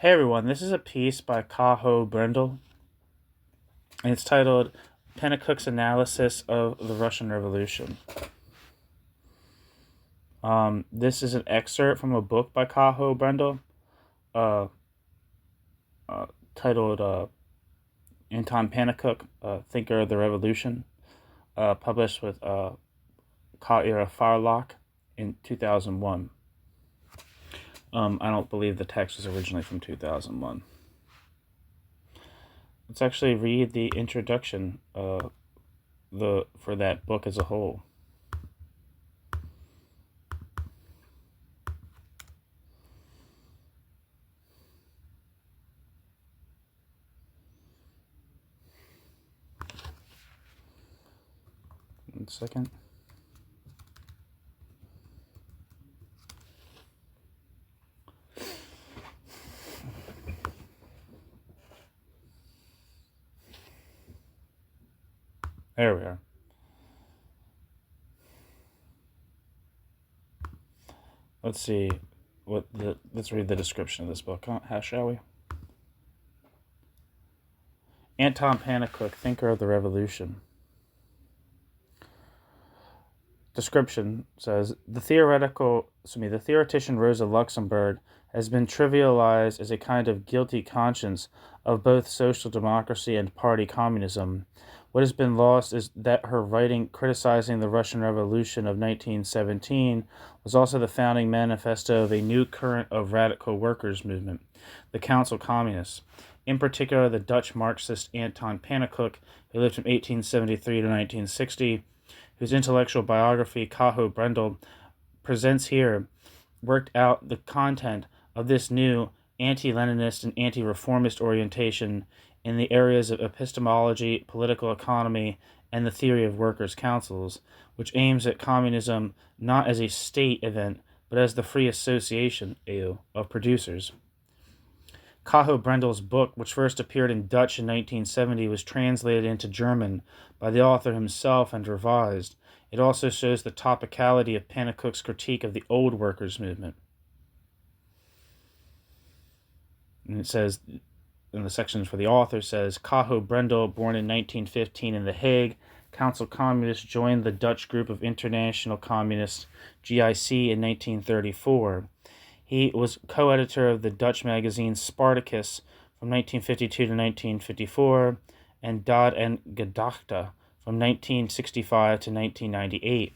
Hey everyone, this is a piece by Cajo Brendel, and it's titled Pannekoek's Analysis of the Russian Revolution. This is an excerpt from a book by Cajo Brendel, uh, titled Anton Pannekoek, Thinker of the Revolution, published with Kaira Farlock in 2001. I don't believe the text was originally from 2001. Let's actually read the introduction for that book as a whole. One second. There we are. Let's see let's read the description of this book. How shall we? Anton Pannekoek, Thinker of the Revolution. Description says the theoretician Rosa Luxemburg has been trivialized as a kind of guilty conscience of both social democracy and party communism. What has been lost is that her writing criticizing the Russian Revolution of 1917 was also the founding manifesto of a new current of radical workers' movement, the Council Communists. In particular, the Dutch Marxist Anton Pannekoek, who lived from 1873 to 1960, whose intellectual biography Cajo Brendel presents here, worked out the content of this new anti-Leninist and anti-reformist orientation in the areas of epistemology, political economy, and the theory of workers' councils, which aims at communism not as a state event, but as the free association of producers. Cajo Brendel's book, which first appeared in Dutch in 1970, was translated into German by the author himself and revised. It also shows the topicality of Pannekoek's critique of the old workers' movement. And it says, in the sections for the author, says, Cajo Brendel, born in 1915 in The Hague, Council Communists, joined the Dutch group of International Communists, GIC, in 1934. He was co-editor of the Dutch magazine Spartacus from 1952 to 1954 and Daad en Gedachte from 1965 to 1998.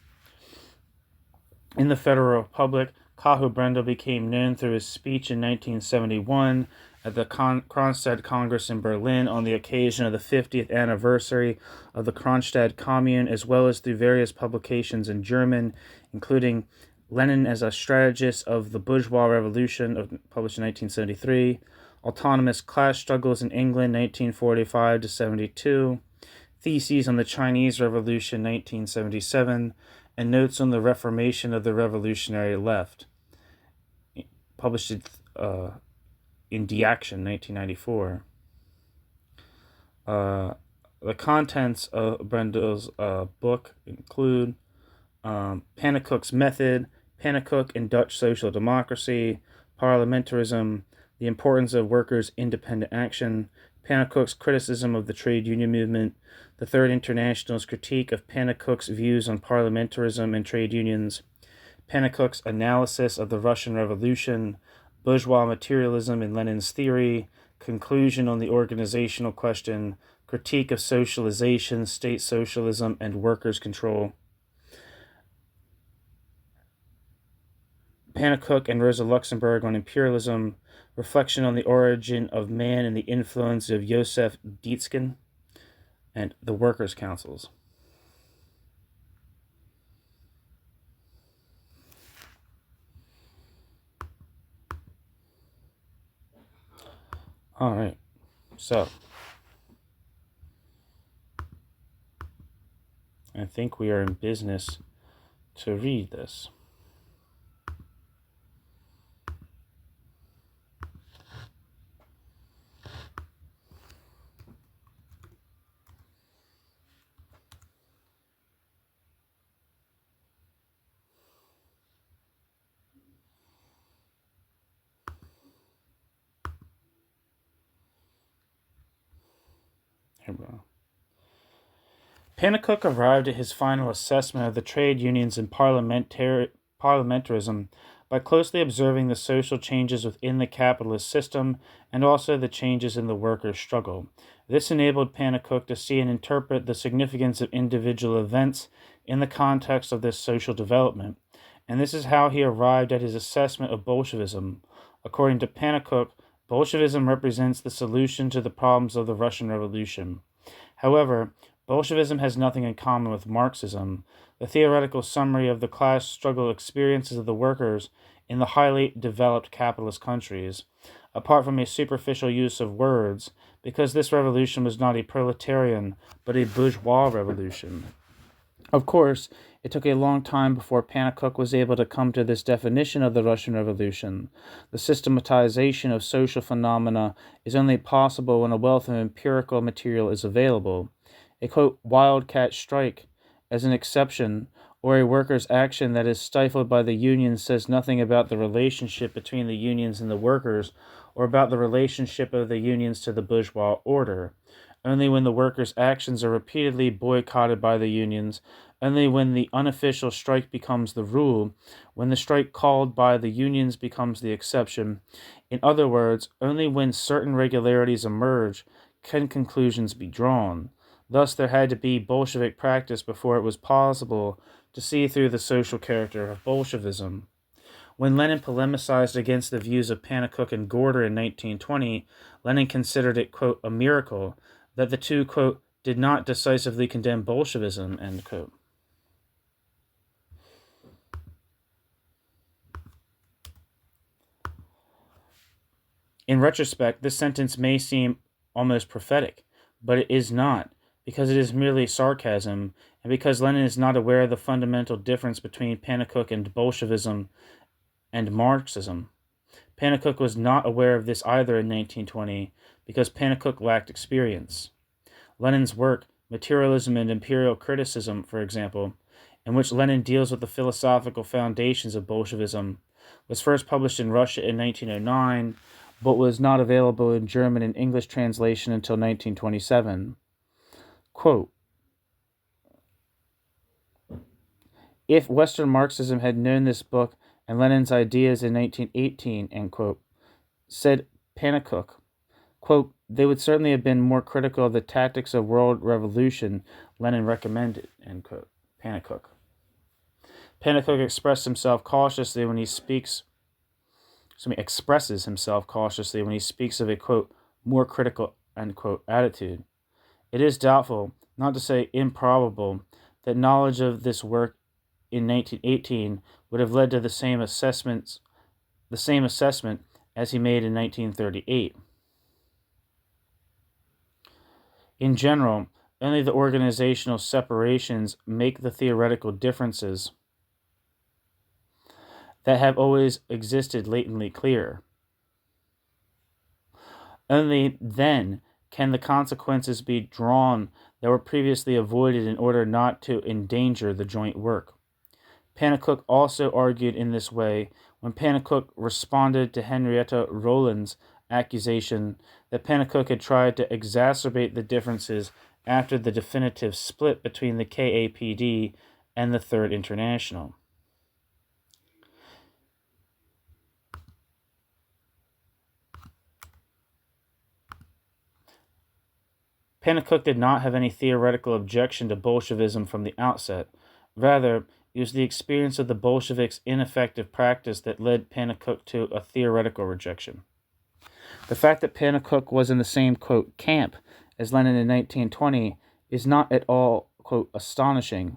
In the Federal Republic, Cajo Brendel became known through his speech in 1971 at the Kronstadt Congress in Berlin on the occasion of the 50th anniversary of the Kronstadt Commune, as well as through various publications in German, including Lenin as a Strategist of the Bourgeois Revolution, published in 1973, Autonomous Class Struggles in England, 1945 to 72, Theses on the Chinese Revolution, 1977, and Notes on the Reformation of the Revolutionary Left, published in Die Action, 1994. The contents of Brendel's book include Pannekoek's Method, Pannekoek and Dutch Social Democracy, Parliamentarism, the Importance of Workers' Independent Action, Pannekoek's Criticism of the Trade Union Movement, the Third International's Critique of Pannekoek's Views on Parliamentarism and Trade Unions, Pannekoek's Analysis of the Russian Revolution, Bourgeois Materialism in Lenin's Theory, Conclusion on the Organizational Question, Critique of Socialization, State Socialism, and Workers' Control. Pannekoek and Rosa Luxemburg on Imperialism, Reflection on the Origin of Man and the Influence of Joseph Dietzken, and the Workers' Councils. All right, so I think we are in business to read this. Pannekoek arrived at his final assessment of the trade unions and parliamentarism by closely observing the social changes within the capitalist system and also the changes in the workers' struggle. This enabled Pannekoek to see and interpret the significance of individual events in the context of this social development, and this is how he arrived at his assessment of Bolshevism. According to Pannekoek, Bolshevism represents the solution to the problems of the Russian Revolution. However, Bolshevism has nothing in common with Marxism, the theoretical summary of the class struggle experiences of the workers in the highly developed capitalist countries, apart from a superficial use of words, because this revolution was not a proletarian, but a bourgeois revolution. Of course, it took a long time before Pannekoek was able to come to this definition of the Russian Revolution. The systematization of social phenomena is only possible when a wealth of empirical material is available. A, quote, wildcat strike, as an exception, or a worker's action that is stifled by the unions says nothing about the relationship between the unions and the workers, or about the relationship of the unions to the bourgeois order. Only when the workers' actions are repeatedly boycotted by the unions, only when the unofficial strike becomes the rule, when the strike called by the unions becomes the exception. In other words, only when certain regularities emerge can conclusions be drawn. Thus, there had to be Bolshevik practice before it was possible to see through the social character of Bolshevism. When Lenin polemicized against the views of Pannekoek and Gorder in 1920, Lenin considered it, quote, a miracle that the two, quote, did not decisively condemn Bolshevism, end quote. In retrospect, this sentence may seem almost prophetic, but it is not, because it is merely sarcasm, and because Lenin is not aware of the fundamental difference between Pannekoek and Bolshevism and Marxism. Pannekoek was not aware of this either in 1920, because Pannekoek lacked experience. Lenin's work, Materialism and Imperial Criticism, for example, in which Lenin deals with the philosophical foundations of Bolshevism, was first published in Russia in 1909, but was not available in German and English translation until 1927. Quote, if Western Marxism had known this book and Lenin's ideas in 1918, end quote, said Pannekoek, quote, they would certainly have been more critical of the tactics of world revolution Lenin recommended, end quote. Pannekoek. Pannekoek expresses himself cautiously when he speaks of a, quote, more critical, end quote, attitude. It is doubtful, not to say improbable, that knowledge of this work in 1918 would have led to the same assessment as he made in 1938. In general, only the organizational separations make the theoretical differences that have always existed latently clear. Only then can the consequences be drawn that were previously avoided in order not to endanger the joint work. Pannekoek also argued in this way when Pannekoek responded to Henrietta Roland's accusation that Pannekoek had tried to exacerbate the differences after the definitive split between the KAPD and the Third International. Pannekoek did not have any theoretical objection to Bolshevism from the outset. Rather, it was the experience of the Bolsheviks' ineffective practice that led Pannekoek to a theoretical rejection. The fact that Pannekoek was in the same, quote, camp as Lenin in 1920 is not at all, quote, astonishing.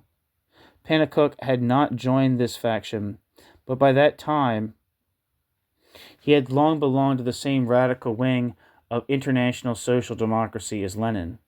Pannekoek had not joined this faction, but by that time he had long belonged to the same radical wing of international social democracy as Lenin.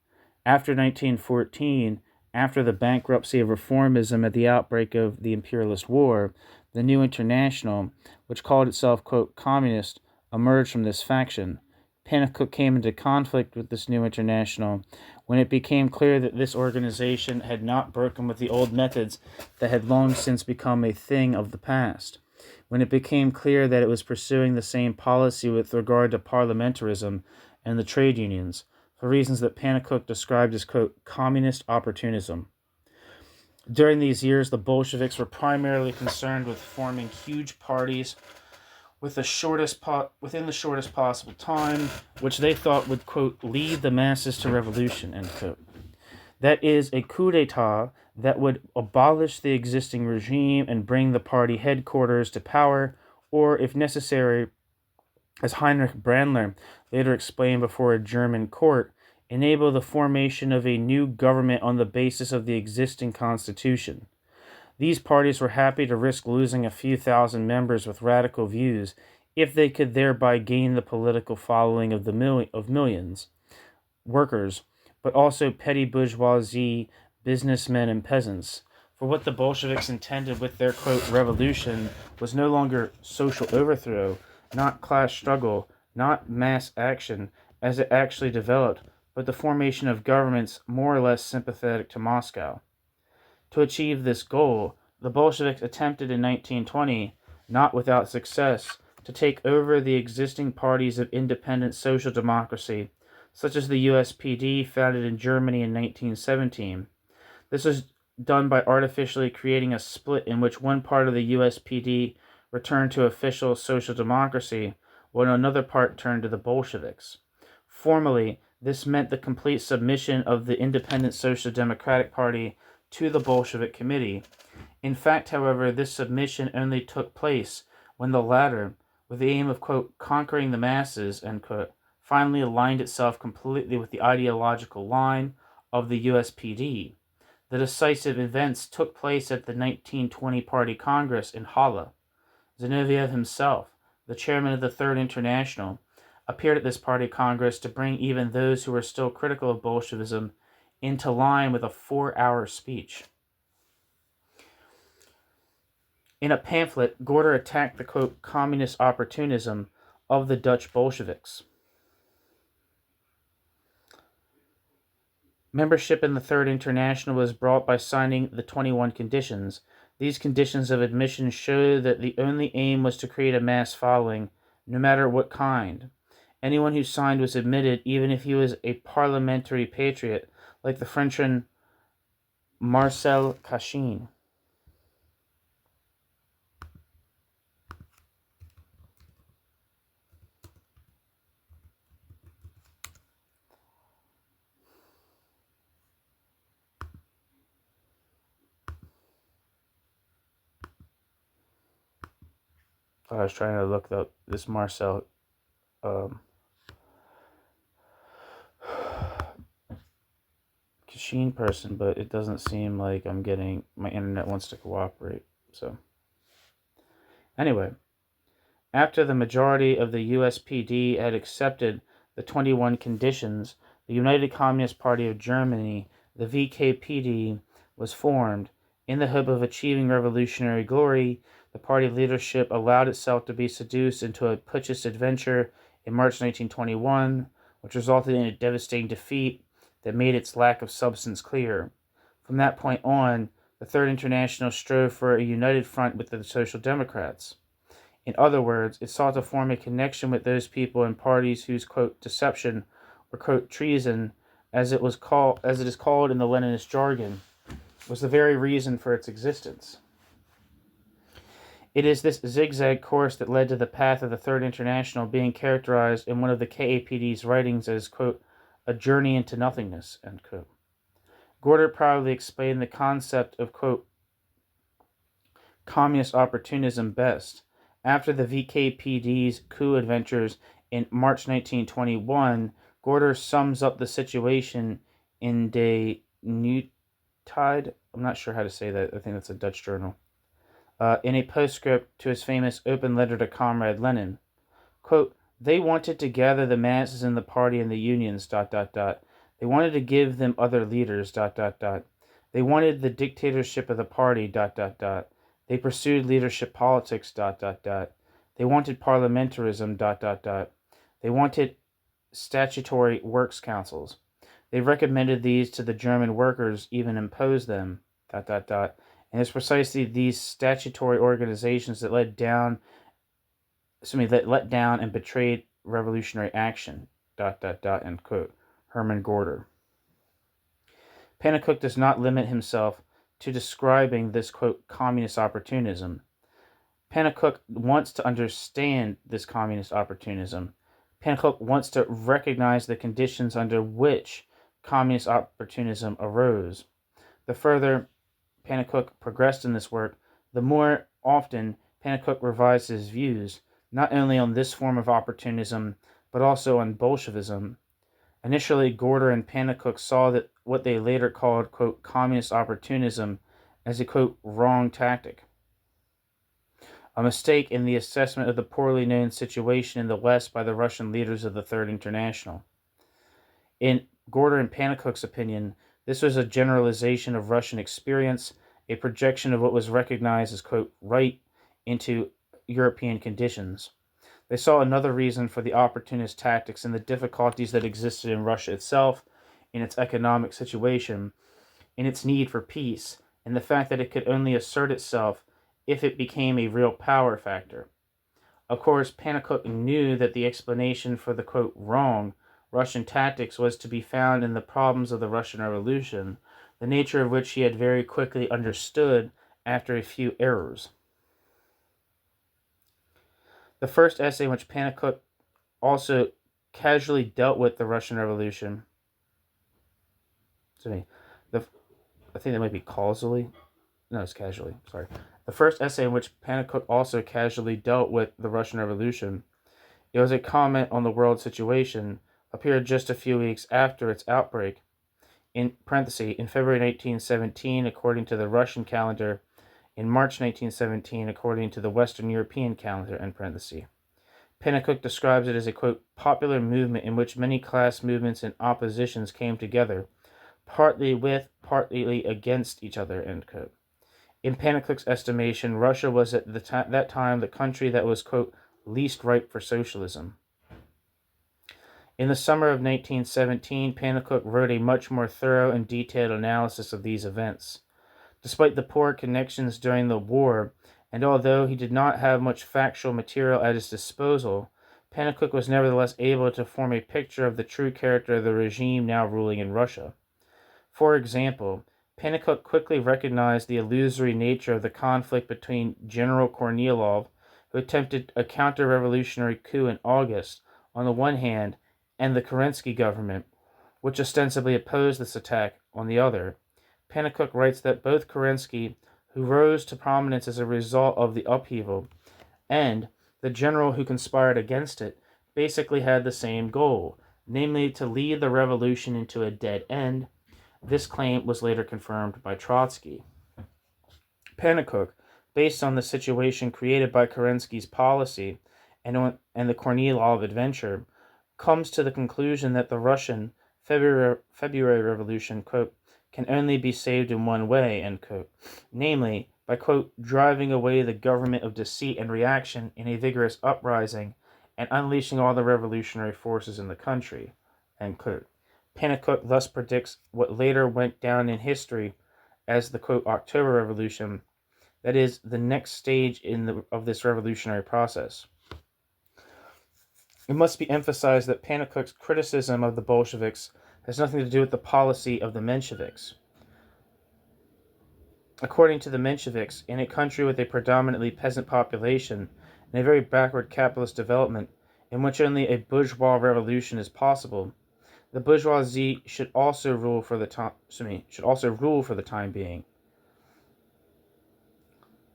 After 1914, after the bankruptcy of reformism at the outbreak of the imperialist war, the New International, which called itself, quote, communist, emerged from this faction. Pannekoek came into conflict with this New International when it became clear that this organization had not broken with the old methods that had long since become a thing of the past. When it became clear that it was pursuing the same policy with regard to parliamentarism and the trade unions, for reasons that Pannekoek described as, quote, communist opportunism. During these years, the Bolsheviks were primarily concerned with forming huge parties within the shortest possible time, which they thought would, quote, lead the masses to revolution, end quote. That is, a coup d'etat that would abolish the existing regime and bring the party headquarters to power, or, if necessary, as Heinrich Brandler later explained before a German court, enable the formation of a new government on the basis of the existing constitution. These parties were happy to risk losing a few thousand members with radical views if they could thereby gain the political following of millions, workers, but also petty bourgeoisie, businessmen, and peasants. For what the Bolsheviks intended with their, quote, revolution was no longer social overthrow, not class struggle, not mass action as it actually developed, but the formation of governments more or less sympathetic to Moscow. To achieve this goal, the Bolsheviks attempted in 1920, not without success, to take over the existing parties of independent social democracy, such as the USPD founded in Germany in 1917. This was done by artificially creating a split in which one part of the USPD returned to official social democracy, while another part turned to the Bolsheviks. Formally, this meant the complete submission of the Independent Social Democratic Party to the Bolshevik Committee. In fact, however, this submission only took place when the latter, with the aim of, quote, conquering the masses, end quote, finally aligned itself completely with the ideological line of the USPD. The decisive events took place at the 1920 Party Congress in Halle. Zinoviev himself, the chairman of the Third International, appeared at this party congress to bring even those who were still critical of Bolshevism into line with a 4-hour speech. In a pamphlet, Gorder attacked the, quote, communist opportunism of the Dutch Bolsheviks. Membership in the Third International was brought by signing the 21 conditions. These conditions of admission showed that the only aim was to create a mass following, no matter what kind. Anyone who signed was admitted, even if he was a parliamentary patriot, like the Frenchman Marcel Cachin. I was trying to look up this Marcel Cachin person, but it doesn't seem like I'm getting, my internet wants to cooperate. So, anyway, after the majority of the USPD had accepted the 21 conditions, the United Communist Party of Germany, the VKPD, was formed. In the hope of achieving revolutionary glory, the party leadership allowed itself to be seduced into a putschist adventure in March 1921, which resulted in a devastating defeat that made its lack of substance clear. From that point on, the Third International strove for a united front with the Social Democrats. In other words, it sought to form a connection with those people and parties whose, quote, deception or, quote, treason, as it is called in the Leninist jargon, was the very reason for its existence. It is this zigzag course that led to the path of the Third International being characterized in one of the KAPD's writings as, quote, a journey into nothingness, end quote. Gorder proudly explained the concept of, quote, communist opportunism best. After the VKPD's coup adventures in March 1921, Gorder sums up the situation in De Nieuwtijd. I'm not sure how to say that. I think that's a Dutch journal. In a postscript to his famous open letter to Comrade Lenin. Quote, they wanted to gather the masses in the party and the unions, ... They wanted to give them other leaders, ... They wanted the dictatorship of the party, ... They pursued leadership politics, ... They wanted parliamentarism, ... They wanted statutory works councils. They recommended these to the German workers, even imposed them, ... And it's precisely these statutory organizations that let down and betrayed revolutionary action, ... end quote. Hermann Gorder. Pannekoek does not limit himself to describing this, quote, communist opportunism. Pannekoek wants to understand this communist opportunism. Pannekoek wants to recognize the conditions under which communist opportunism arose. The further Pannekoek progressed in this work, the more often Pannekoek revised his views, not only on this form of opportunism, but also on Bolshevism. Initially, Gorder and Pannekoek saw that what they later called, quote, communist opportunism as a, quote, wrong tactic, a mistake in the assessment of the poorly known situation in the West by the Russian leaders of the Third International. In Gorder and Pannekoek's opinion, this was a generalization of Russian experience, a projection of what was recognized as, quote, right into European conditions. They saw another reason for the opportunist tactics in the difficulties that existed in Russia itself, in its economic situation, in its need for peace, and the fact that it could only assert itself if it became a real power factor. Of course, Pannekoek knew that the explanation for the, quote, wrong Russian tactics was to be found in the problems of the Russian Revolution, the nature of which he had very quickly understood after a few errors. The first essay in which Pannekoek also casually dealt with the Russian Revolution, I think that might be causally. No, it's casually. Sorry. The first essay in which Pannekoek also casually dealt with the Russian Revolution, it was a comment on the world situation, appeared just a few weeks after its outbreak, in parentheses, in February 1917, according to the Russian calendar, in March 1917, according to the Western European calendar, end parentheses. Pannekoek describes it as a, quote, popular movement in which many class movements and oppositions came together, partly with, partly against each other, end quote. In Pannekoek's estimation, Russia was at that time the country that was, quote, least ripe for socialism. In the summer of 1917, Pannekoek wrote a much more thorough and detailed analysis of these events. Despite the poor connections during the war, and although he did not have much factual material at his disposal, Pannekoek was nevertheless able to form a picture of the true character of the regime now ruling in Russia. For example, Pannekoek quickly recognized the illusory nature of the conflict between General Kornilov, who attempted a counter-revolutionary coup in August, on the one hand, and the Kerensky government, which ostensibly opposed this attack, on the other. Pannekoek writes that both Kerensky, who rose to prominence as a result of the upheaval, and the general who conspired against it, basically had the same goal, namely to lead the revolution into a dead end. This claim was later confirmed by Trotsky. Pannekoek, based on the situation created by Kerensky's policy and the Kornilov adventure, comes to the conclusion that the Russian February Revolution, quote, can only be saved in one way, end quote, namely by, quote, driving away the government of deceit and reaction in a vigorous uprising and unleashing all the revolutionary forces in the country, end quote. Pannekoek thus predicts what later went down in history as the, quote, October Revolution, that is, the next stage of this revolutionary process. It must be emphasized that Pannekoek's criticism of the Bolsheviks has nothing to do with the policy of the Mensheviks. According to the Mensheviks, in a country with a predominantly peasant population and a very backward capitalist development, in which only a bourgeois revolution is possible, the bourgeoisie should also rule for the time being.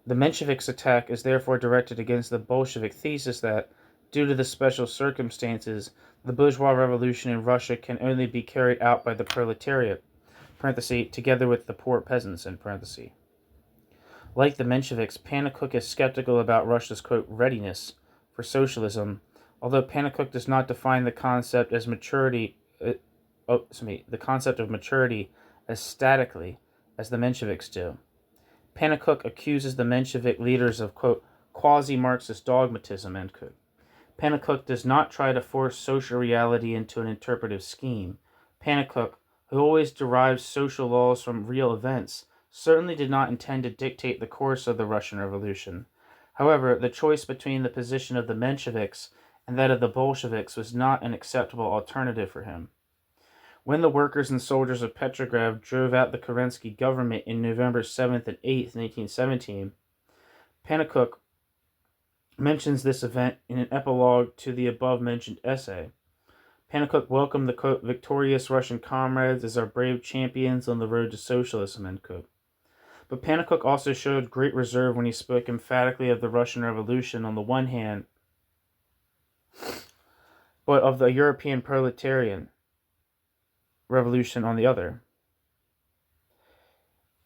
The Mensheviks' attack is therefore directed against the Bolshevik thesis that, due to the special circumstances, the bourgeois revolution in Russia can only be carried out by the proletariat, parenthesis, together with the poor peasants, end parenthesis. Like the Mensheviks, Pannekoek is skeptical about Russia's, quote, readiness for socialism, although Pannekoek does not define the concept as maturity as statically as the Mensheviks do. Pannekoek accuses the Menshevik leaders of, quote, quasi-Marxist dogmatism, end quote. Pannekoek does not try to force social reality into an interpretive scheme. Pannekoek, who always derives social laws from real events, certainly did not intend to dictate the course of the Russian Revolution. However, the choice between the position of the Mensheviks and that of the Bolsheviks was not an acceptable alternative for him. When the workers and soldiers of Petrograd drove out the Kerensky government in November 7th and 8th, 1917, Pannekoek mentions this event in an epilogue to the above-mentioned essay. Pannekoek welcomed the, quote, victorious Russian comrades as our brave champions on the road to socialism, end quote. But Pannekoek also showed great reserve when he spoke emphatically of the Russian Revolution on the one hand, but of the European proletarian revolution on the other.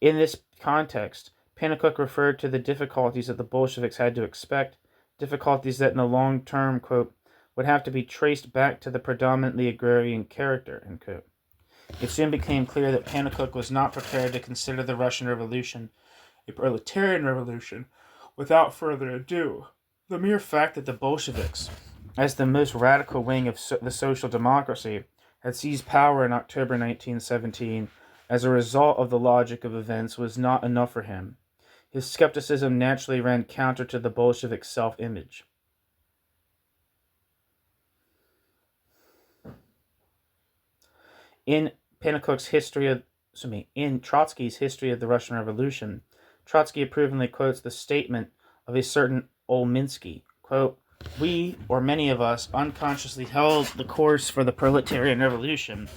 In this context, Pannekoek referred to the difficulties that the Bolsheviks had to expect, difficulties that in the long term, quote, would have to be traced back to the predominantly agrarian character, end quote. It soon became clear that Pannekoek was not prepared to consider the Russian Revolution a proletarian revolution. Without further ado, the mere fact that the Bolsheviks, as the most radical wing of the social democracy, had seized power in October 1917 as a result of the logic of events was not enough for him. His skepticism naturally ran counter to the Bolshevik self-image. In Trotsky's History of the Russian Revolution, Trotsky approvingly quotes the statement of a certain Olminsky, quote, "We, or many of us, unconsciously held the course for the proletarian revolution,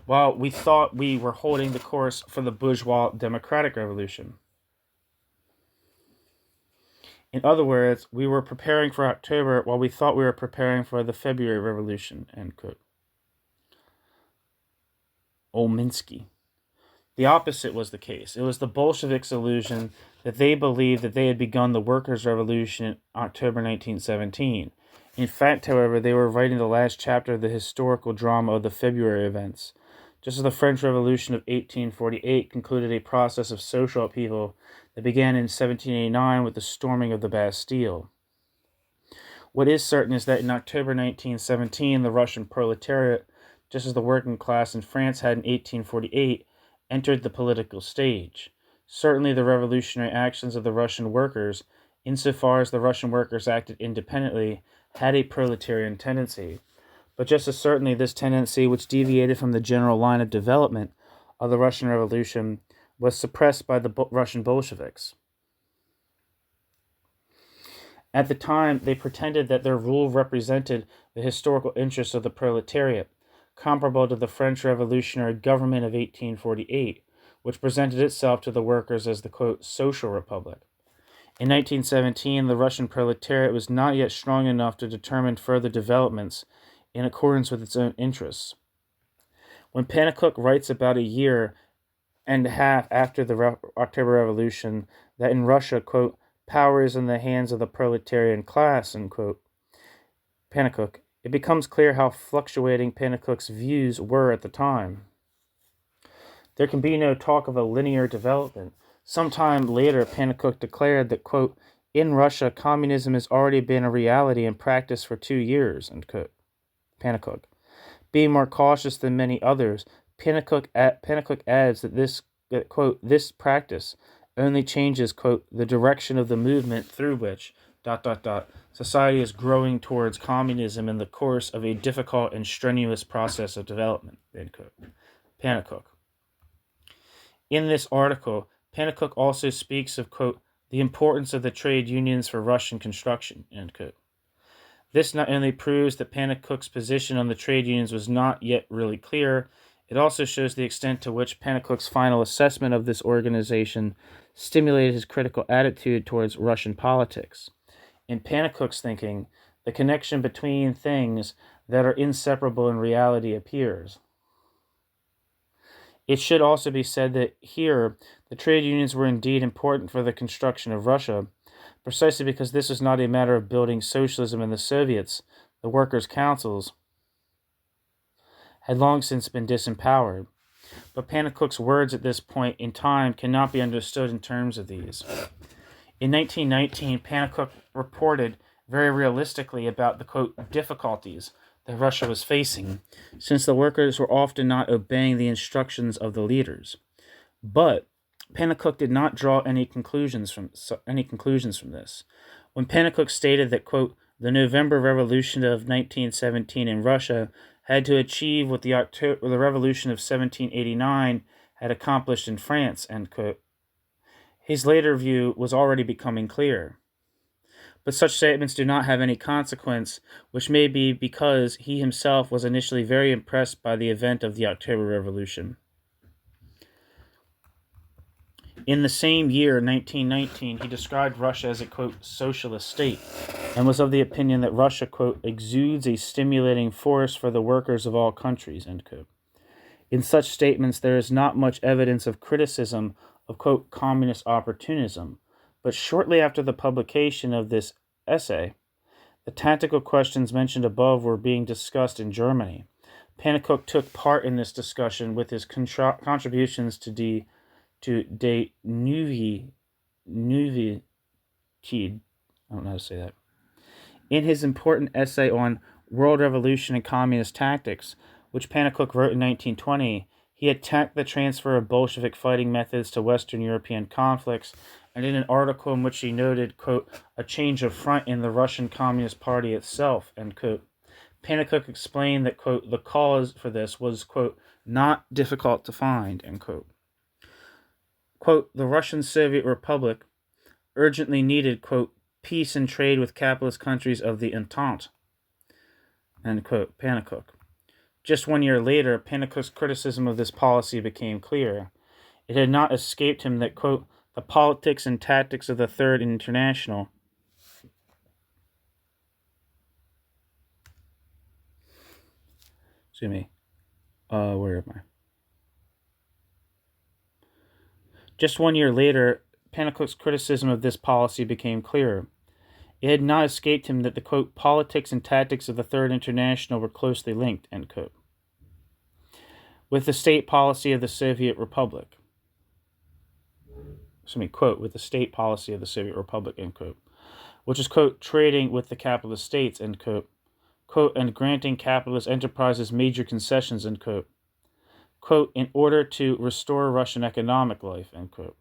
while we thought we were holding the course for the bourgeois democratic revolution." In other words, we were preparing for October while we thought we were preparing for the February Revolution, end quote. Olminsky. The opposite was the case. It was the Bolsheviks' illusion that they believed that they had begun the workers' revolution in October 1917. In fact, however, they were writing the last chapter of the historical drama of the February events. Just as the French Revolution of 1848 concluded a process of social upheaval that began in 1789 with the storming of the Bastille. What is certain is that in October 1917, the Russian proletariat, just as the working class in France had in 1848, entered the political stage. Certainly the revolutionary actions of the Russian workers, insofar as the Russian workers acted independently, had a proletarian tendency. But just as certainly this tendency, which deviated from the general line of development of the Russian Revolution, was suppressed by the Russian Bolsheviks. At the time, they pretended that their rule represented the historical interests of the proletariat, comparable to the French revolutionary government of 1848, which presented itself to the workers as the, quote, social republic. In 1917, the Russian proletariat was not yet strong enough to determine further developments in accordance with its own interests. When Pannekoek writes about a year and a half after the October Revolution that in Russia, quote, power is in the hands of the proletarian class, end quote, Pannekoek, it becomes clear how fluctuating Pannekoek's views were at the time. There can be no talk of a linear development. Sometime later, Pannekoek declared that, quote, in Russia, communism has already been a reality in practice for 2 years, end quote. Pannekoek. Being more cautious than many others, Pannekoek adds that quote, this practice only changes, quote, the direction of the movement through which, ... society is growing towards communism in the course of a difficult and strenuous process of development, end quote. Pannekoek. In this article, Pannekoek also speaks of, quote, the importance of the trade unions for Russian construction, end quote. This not only proves that Pannekoek's position on the trade unions was not yet really clear, it also shows the extent to which Pannekoek's final assessment of this organization stimulated his critical attitude towards Russian politics. In Pannekoek's thinking, the connection between things that are inseparable in reality appears. It should also be said that here, the trade unions were indeed important for the construction of Russia, precisely because this was not a matter of building socialism in the Soviets. The workers' councils had long since been disempowered. But Pannekoek's words at this point in time cannot be understood in terms of these. In 1919, Pannekoek reported very realistically about the, quote, difficulties that Russia was facing, since the workers were often not obeying the instructions of the leaders. But Pannekoek did not draw any conclusions from this. When Pannekoek stated that, quote, the November Revolution of 1917 in Russia had to achieve what the Revolution of 1789 had accomplished in France, end quote. His later view was already becoming clear. But such statements do not have any consequence, which may be because he himself was initially very impressed by the event of the October Revolution. In the same year, 1919, he described Russia as a, quote, socialist state, and was of the opinion that Russia, quote, exudes a stimulating force for the workers of all countries, end quote. In such statements, there is not much evidence of criticism of, quote, communist opportunism, but shortly after the publication of this essay, the tactical questions mentioned above were being discussed in Germany. Pannekoek took part in this discussion with his contributions to De Nieuwigheid. I don't know how to say that. In his important essay on World Revolution and Communist Tactics, which Pannekoek wrote in 1920, he attacked the transfer of Bolshevik fighting methods to Western European conflicts, and in an article in which he noted, quote, a change of front in the Russian Communist Party itself, end quote, Pannekoek explained that, quote, the cause for this was, quote, not difficult to find, end quote. Quote, the Russian Soviet Republic urgently needed, quote, peace and trade with capitalist countries of the Entente, end quote, Pannekoek. Just 1 year later, Pannekoek's criticism of this policy became clear. It had not escaped him that, quote, the politics and tactics of the Third International where am I? Just 1 year later, Pannekoek's criticism of this policy became clearer. It had not escaped him that the, quote, politics and tactics of the Third International were closely linked, end quote, with the state policy of the Soviet Republic. Quote, with the state policy of the Soviet Republic, end quote, which is, quote, trading with the capitalist states, end quote, and granting capitalist enterprises major concessions, end quote, in order to restore Russian economic life, end quote.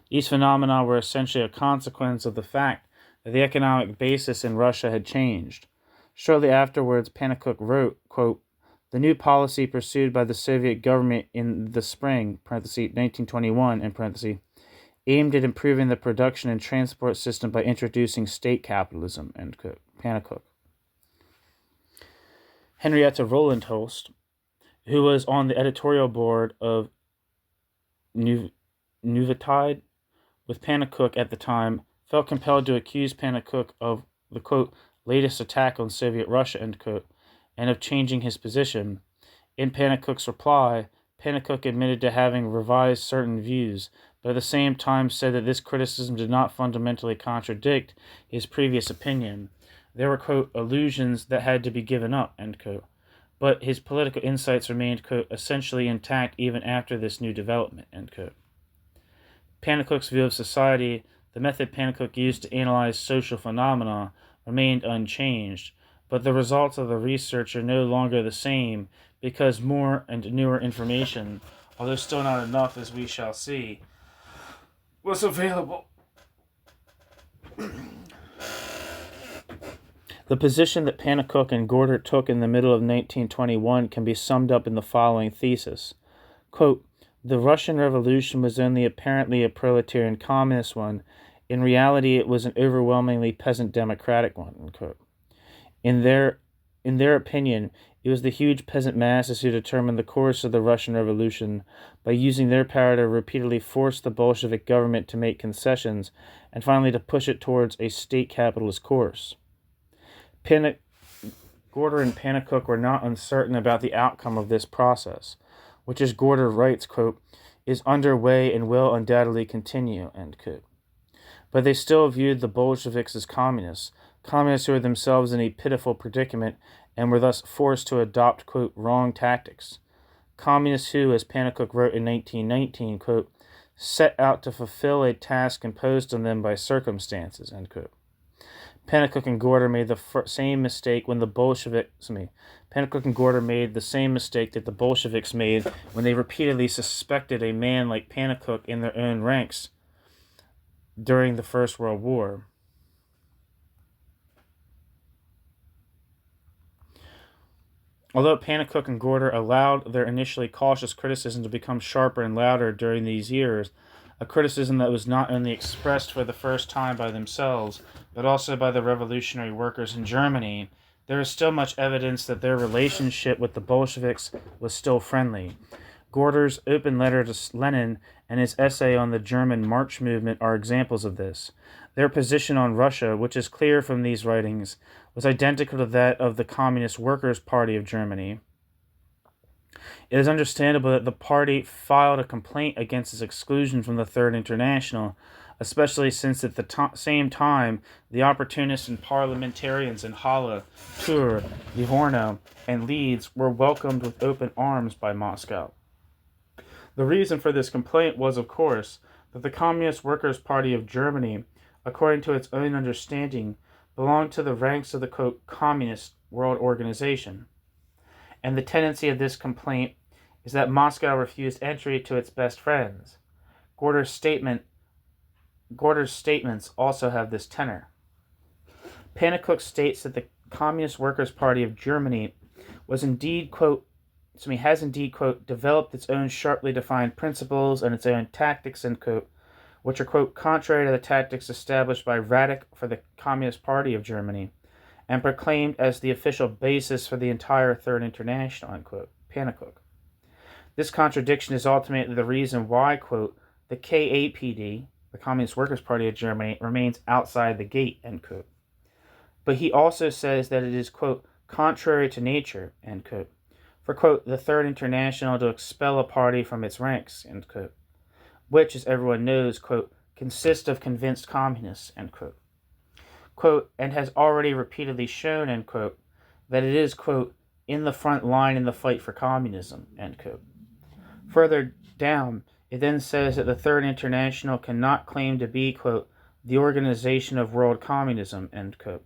These phenomena were essentially a consequence of the fact that the economic basis in Russia had changed. Shortly afterwards, Pannekoek wrote, quote, the new policy pursued by the Soviet government in the spring, 1921, aimed at improving the production and transport system by introducing state capitalism, end quote, Pannekoek. Henrietta Roland-Holst, who was on the editorial board of Nieuwigheid with Pannekoek at the time, felt compelled to accuse Pannekoek of the, quote, latest attack on Soviet Russia, end quote, and of changing his position. In Pannekoek's reply, Pannekoek admitted to having revised certain views, but at the same time said that this criticism did not fundamentally contradict his previous opinion. There were, quote, illusions that had to be given up, end quote, but his political insights remained, quote, essentially intact even after this new development, end quote. Pannekoek's view of society, the method Pannekoek used to analyze social phenomena, remained unchanged, but the results of the research are no longer the same because more and newer information, although still not enough as we shall see, was available. The position that Pannekoek and Gorder took in the middle of 1921 can be summed up in the following thesis. Quote, the Russian Revolution was only apparently a proletarian communist one. In reality, it was an overwhelmingly peasant democratic one, end quote. In their opinion, it was the huge peasant masses who determined the course of the Russian Revolution by using their power to repeatedly force the Bolshevik government to make concessions and finally to push it towards a state capitalist course. Gorder and Pannekoek were not uncertain about the outcome of this process, which, as Gorder writes, quote, is underway and will undoubtedly continue, end quote. But they still viewed the Bolsheviks as communists who were themselves in a pitiful predicament and were thus forced to adopt, quote, wrong tactics. Communists who, as Pannekoek wrote in 1919, quote, set out to fulfill a task imposed on them by circumstances, end quote. Pannekoek and Gorder made the same mistake when the Bolsheviks. Pannekoek and Gorder made the same mistake that the Bolsheviks made when they repeatedly suspected a man like Pannekoek in their own ranks during the First World War. Although Pannekoek and Gorder allowed their initially cautious criticism to become sharper and louder during these years, a criticism that was not only expressed for the first time by themselves, but also by the revolutionary workers in Germany, there is still much evidence that their relationship with the Bolsheviks was still friendly. Gorder's open letter to Lenin and his essay on the German March movement are examples of this. Their position on Russia, which is clear from these writings, was identical to that of the Communist Workers' Party of Germany. It is understandable that the party filed a complaint against its exclusion from the Third International, especially since at the same time the opportunists and parliamentarians in Halle, Tours, Livorno, and Leeds were welcomed with open arms by Moscow. The reason for this complaint was, of course, that the Communist Workers' Party of Germany, according to its own understanding, belonged to the ranks of the, quote, Communist World Organization. And the tendency of this complaint is that Moscow refused entry to its best friends. Gorder's statements also have this tenor. Pannekoek states that the Communist Workers' Party of Germany has indeed, quote, developed its own sharply defined principles and its own tactics, end quote, which are, quote, contrary to the tactics established by Radek for the Communist Party of Germany, and proclaimed as the official basis for the entire Third International, end quote, Pannekoek. This contradiction is ultimately the reason why, quote, the KAPD, the Communist Workers' Party of Germany, remains outside the gate, end quote. But he also says that it is, quote, contrary to nature, end quote, for, quote, the Third International to expel a party from its ranks, end quote, which, as everyone knows, quote, consists of convinced communists, end quote. Quote, and has already repeatedly shown, end quote, that it is, quote, in the front line in the fight for communism, end quote. Further down, it then says that the Third International cannot claim to be, quote, the organization of world communism, end quote,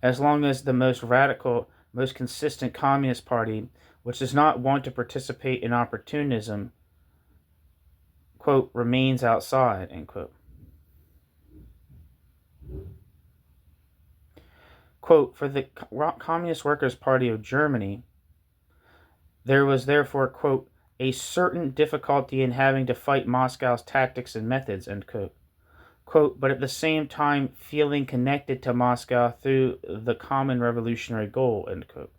as long as the most radical, most consistent communist party, which does not want to participate in opportunism, quote, remains outside, end quote. Quote, for the Communist Workers' Party of Germany, there was therefore, quote, a certain difficulty in having to fight Moscow's tactics and methods, end quote. Quote, but at the same time feeling connected to Moscow through the common revolutionary goal, end quote.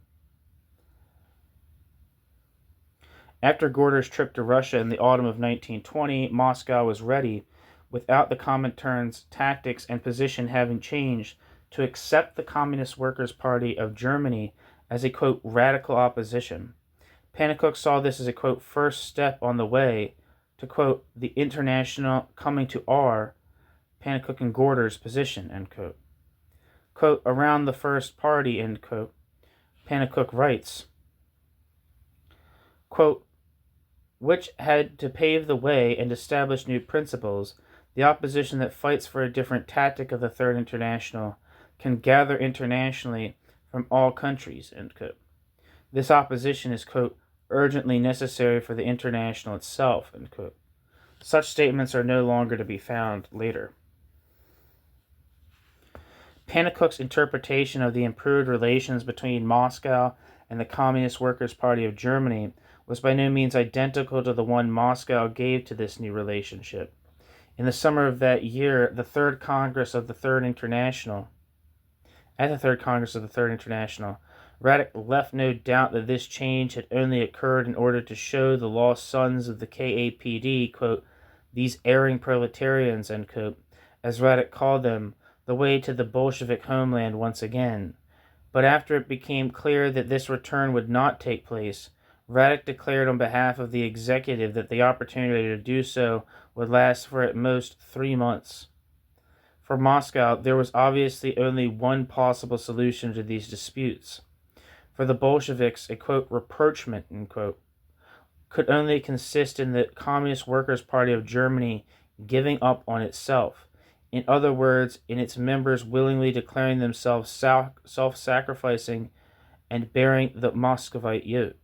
After Gorder's trip to Russia in the autumn of 1920, Moscow was ready, without the Comintern's tactics and position having changed, to accept the Communist Workers' Party of Germany as a, quote, radical opposition. Pannekoek saw this as a, quote, first step on the way to, quote, the international coming to our, Pannekoek and Gorder's position, end quote. Quote, around the first party, end quote, Pannekoek writes, quote, which had to pave the way and establish new principles, the opposition that fights for a different tactic of the Third International can gather internationally from all countries, end quote. This opposition is, quote, urgently necessary for the International itself, end quote. Such statements are no longer to be found later. Pannekoek's interpretation of the improved relations between Moscow and the Communist Workers' Party of Germany was by no means identical to the one Moscow gave to this new relationship. In the summer of that year, at the Third Congress of the Third International, Radek left no doubt that this change had only occurred in order to show the lost sons of the KAPD, quote, these erring proletarians, end quote, as Radek called them, the way to the Bolshevik homeland once again. But after it became clear that this return would not take place, Radek declared on behalf of the executive that the opportunity to do so would last for at most 3 months. For Moscow, there was obviously only one possible solution to these disputes. For the Bolsheviks, a, quote, rapprochement, end quote, could only consist in the Communist Workers' Party of Germany giving up on itself. In other words, in its members willingly declaring themselves self-sacrificing and bearing the Muscovite yoke.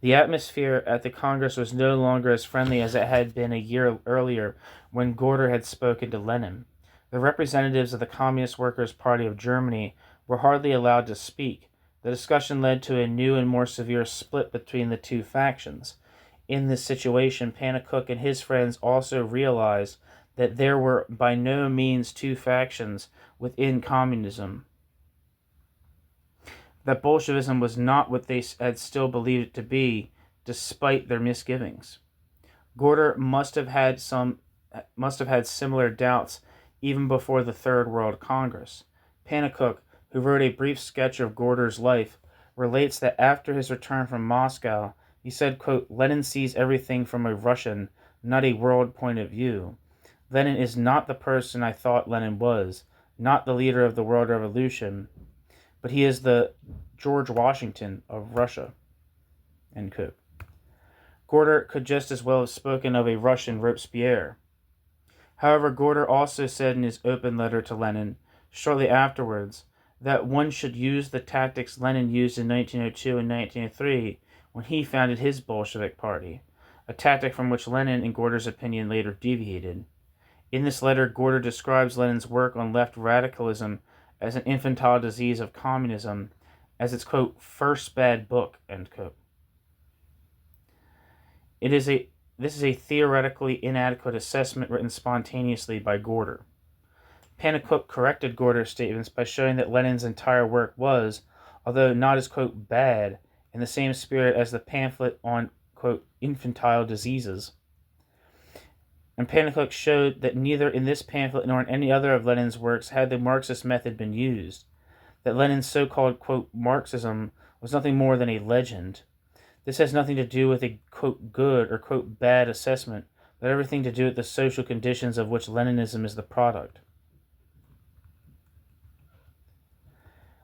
The atmosphere at the Congress was no longer as friendly as it had been a year earlier when Gorder had spoken to Lenin. The representatives of the Communist Workers' Party of Germany were hardly allowed to speak. The discussion led to a new and more severe split between the two factions. In this situation, Pannekoek and his friends also realized that there were by no means two factions within communism, that Bolshevism was not what they had still believed it to be, despite their misgivings. Gorder must have had similar doubts even before the Third World Congress. Pannekoek, who wrote a brief sketch of Gorder's life, relates that after his return from Moscow, he said, quote, "Lenin sees everything from a Russian, not a world point of view. Lenin is not the person I thought Lenin was, not the leader of the world revolution, but he is the George Washington of Russia." End quote. Gorder could just as well have spoken of a Russian Robespierre. However, Gorder also said in his open letter to Lenin, shortly afterwards, that one should use the tactics Lenin used in 1902 and 1903 when he founded his Bolshevik party, a tactic from which Lenin, in Gorder's opinion, later deviated. In this letter, Gorder describes Lenin's work on left radicalism as an infantile disease of communism, as its, quote, "first bad book," end quote. This is a theoretically inadequate assessment written spontaneously by Gorder. Pannekoek corrected Gorder's statements by showing that Lenin's entire work was, although not as, quote, "bad," in the same spirit as the pamphlet on, quote, "infantile diseases." And Pannekoek showed that neither in this pamphlet nor in any other of Lenin's works had the Marxist method been used, that Lenin's so-called, quote, "Marxism" was nothing more than a legend. This has nothing to do with a, quote, "good" or, quote, "bad" assessment, but everything to do with the social conditions of which Leninism is the product.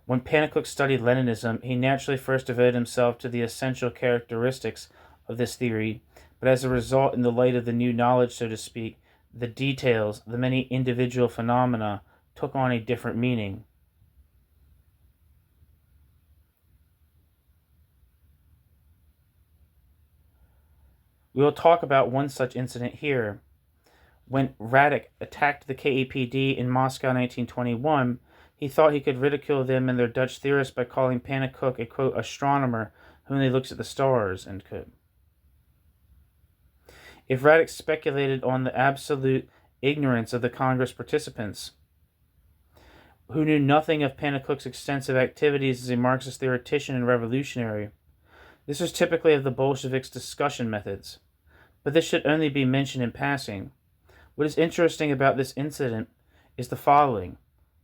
When Pannekoek studied Leninism, he naturally first devoted himself to the essential characteristics of this theory, but as a result, in the light of the new knowledge, so to speak, the details, the many individual phenomena, took on a different meaning. We will talk about one such incident here. When Radek attacked the KAPD in Moscow in 1921, he thought he could ridicule them and their Dutch theorists by calling Pannekoek a, quote, "astronomer who only looks at the stars," end quote. If Radek speculated on the absolute ignorance of the Congress participants, who knew nothing of Pannekoek's extensive activities as a Marxist theoretician and revolutionary, this was typically of the Bolsheviks' discussion methods. But this should only be mentioned in passing. What is interesting about this incident is the following.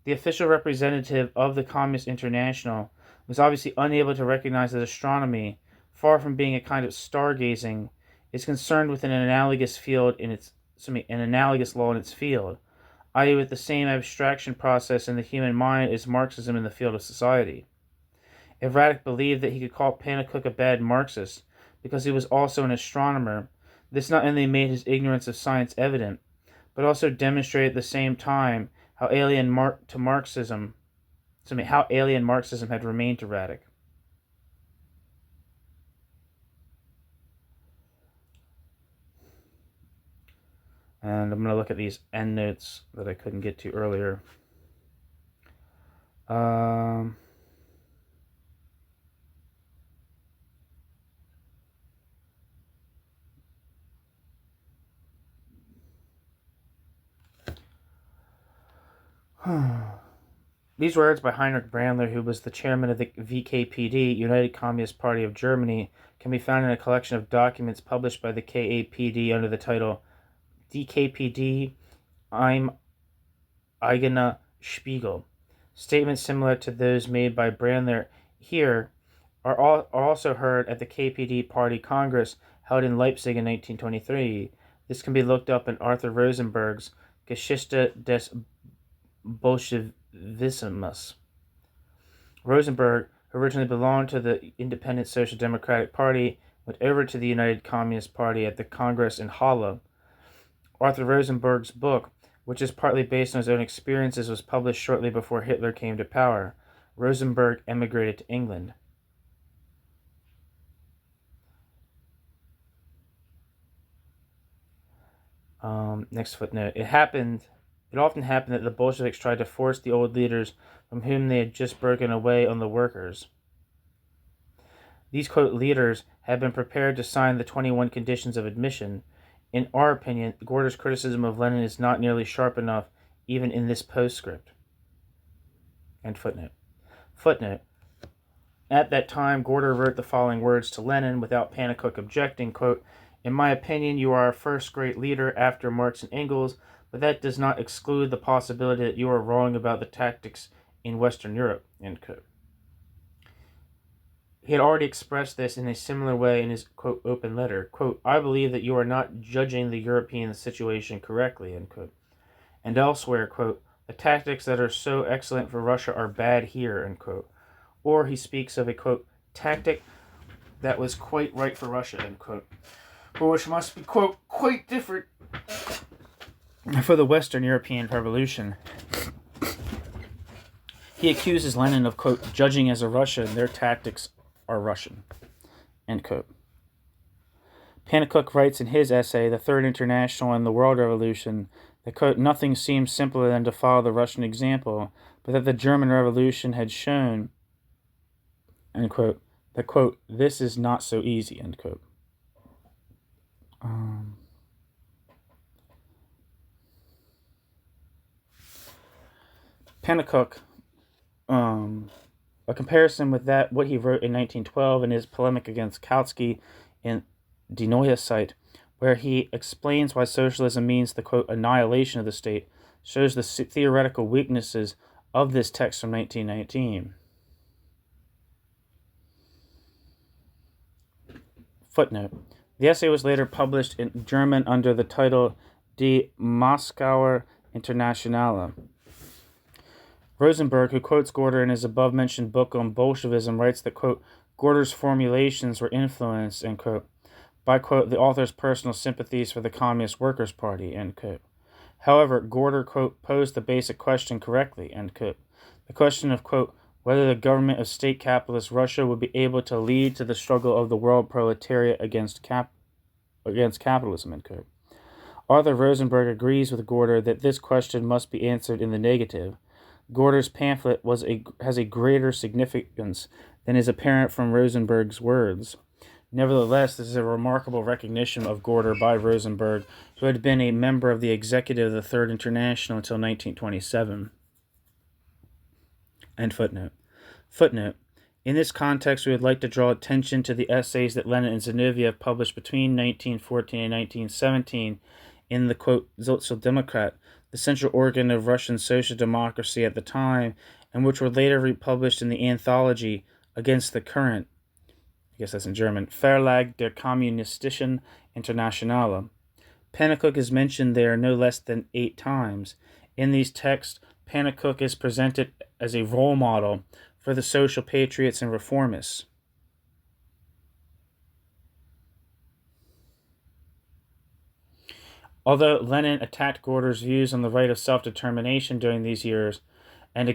The official representative of the Communist International was obviously unable to recognize that astronomy, far from being a kind of stargazing, is concerned with an analogous law in its field, i.e. with the same abstraction process in the human mind as Marxism in the field of society. If Radek believed that he could call Pannekoek a bad Marxist because he was also an astronomer, this not only made his ignorance of science evident, but also demonstrated at the same time how alien Marxism had remained to Radek. And I'm going to look at these endnotes that I couldn't get to earlier. These words by Heinrich Brandler, who was the chairman of the VKPD, United Communist Party of Germany, can be found in a collection of documents published by the KAPD under the title DKPD im eigenen Spiegel. Statements similar to those made by Brandler here are also heard at the KPD Party Congress held in Leipzig in 1923. This can be looked up in Arthur Rosenberg's Geschichte des Bolschewismus. Rosenberg, who originally belonged to the Independent Social Democratic Party, went over to the United Communist Party at the Congress in Halle. Arthur Rosenberg's book, which is partly based on his own experiences, was published shortly before Hitler came to power. Rosenberg emigrated to England. Next footnote. It happened It often happened that the Bolsheviks tried to force the old leaders from whom they had just broken away on the workers. These, quote, leaders had been prepared to sign the 21 conditions of admission. In our opinion, Gorder's criticism of Lenin is not nearly sharp enough, even in this postscript. And footnote. Footnote. At that time, Gorder wrote the following words to Lenin without Pannekoek objecting, quote, "In my opinion, you are our first great leader after Marx and Engels, but that does not exclude the possibility that you are wrong about the tactics in Western Europe," end quote. He had already expressed this in a similar way in his, quote, open letter. Quote, "I believe that you are not judging the European situation correctly," end quote. And elsewhere, quote, "The tactics that are so excellent for Russia are bad here," end quote. Or he speaks of a, quote, "tactic that was quite right for Russia," end quote, but which must be, quote, "quite different for the Western European Revolution." He accuses Lenin of, quote, "judging as a Russian, their tactics are Russian," end quote. Pannekoek writes in his essay, The Third International and the World Revolution, that, quote, "nothing seems simpler than to follow the Russian example, but that the German Revolution had shown," end quote, that, quote, "this is not so easy," end quote. Pannekoek, a comparison with what he wrote in 1912 in his polemic against Kautsky in Die Neue Zeit, where he explains why socialism means the, quote, "annihilation of the state," shows the theoretical weaknesses of this text from 1919. Footnote. The essay was later published in German under the title Die Moskauer Internationale. Rosenberg, who quotes Gorder in his above-mentioned book on Bolshevism, writes that, quote, "Gorder's formulations were influenced," end quote, by, quote, "the author's personal sympathies for the Communist Workers' Party," end quote. However, Gorder, quote, "posed the basic question correctly," end quote. The question of, quote, whether the government of state capitalist Russia would be able to lead to the struggle of the world proletariat against capitalism, end quote. Arthur Rosenberg agrees with Gorder that this question must be answered in the negative. Gorder's pamphlet has a greater significance than is apparent from Rosenberg's words. Nevertheless, this is a remarkable recognition of Gorder by Rosenberg, who had been a member of the executive of the Third International until 1927. End footnote. Footnote. In this context, we would like to draw attention to the essays that Lenin and Zinoviev published between 1914 and 1917 in the, quote, Sozialdemokrat, the central organ of Russian social democracy at the time, and which were later republished in the anthology Against the Current, I guess that's in German, Verlag der Kommunistischen Internationale. Pannekoek is mentioned there no less than 8 times. In these texts, Pannekoek is presented as a role model for the social patriots and reformists. Although Lenin attacked Gorder's views on the right of self-determination during these years, and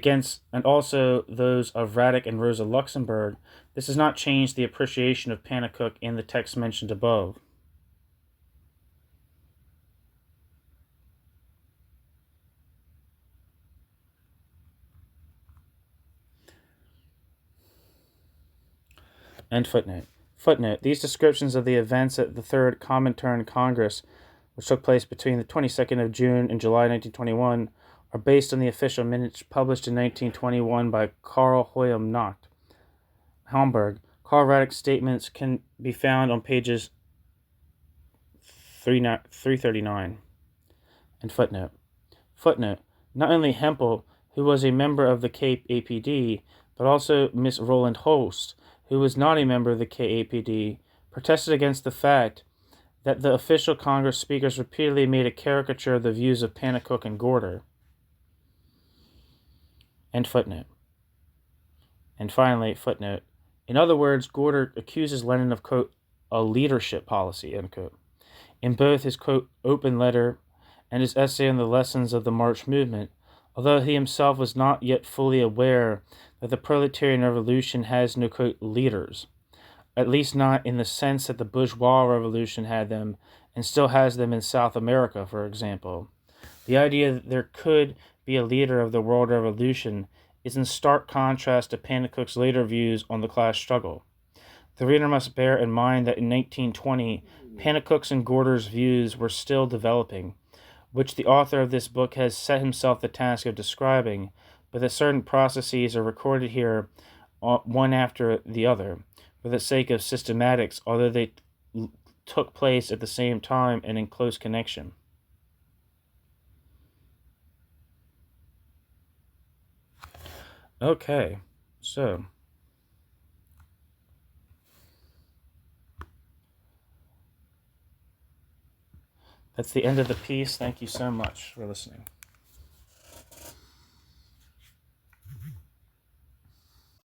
also those of Radek and Rosa Luxemburg, this has not changed the appreciation of Pannekoek in the text mentioned above. End footnote. Footnote. These descriptions of the events at the Third Comintern Congress, which took place between the 22nd of June and July 1921, are based on the official minutes published in 1921 by Carel Johan Hinlópen. Karl Radek's statements can be found on pages 339. And footnote. Footnote. Not only Hempel, who was a member of the KAPD, but also Miss Roland Holst, who was not a member of the KAPD, protested against the fact that the official Congress speakers repeatedly made a caricature of the views of Pannekoek and Gorder. End footnote. And finally, footnote. In other words, Gorder accuses Lenin of, quote, a leadership policy, end quote, in both his, quote, open letter and his essay on the lessons of the March movement, although he himself was not yet fully aware that the proletarian revolution has no, quote, leaders, at least not in the sense that the bourgeois revolution had them and still has them in South America, for example. The idea that there could be a leader of the world revolution is in stark contrast to Pannekoek's later views on the class struggle. The reader must bear in mind that in 1920, Pannekoek's and Gorter's views were still developing, which the author of this book has set himself the task of describing, but that certain processes are recorded here one after the other, for the sake of systematics, although they took place at the same time and in close connection. Okay, so that's the end of the piece. Thank you so much for listening.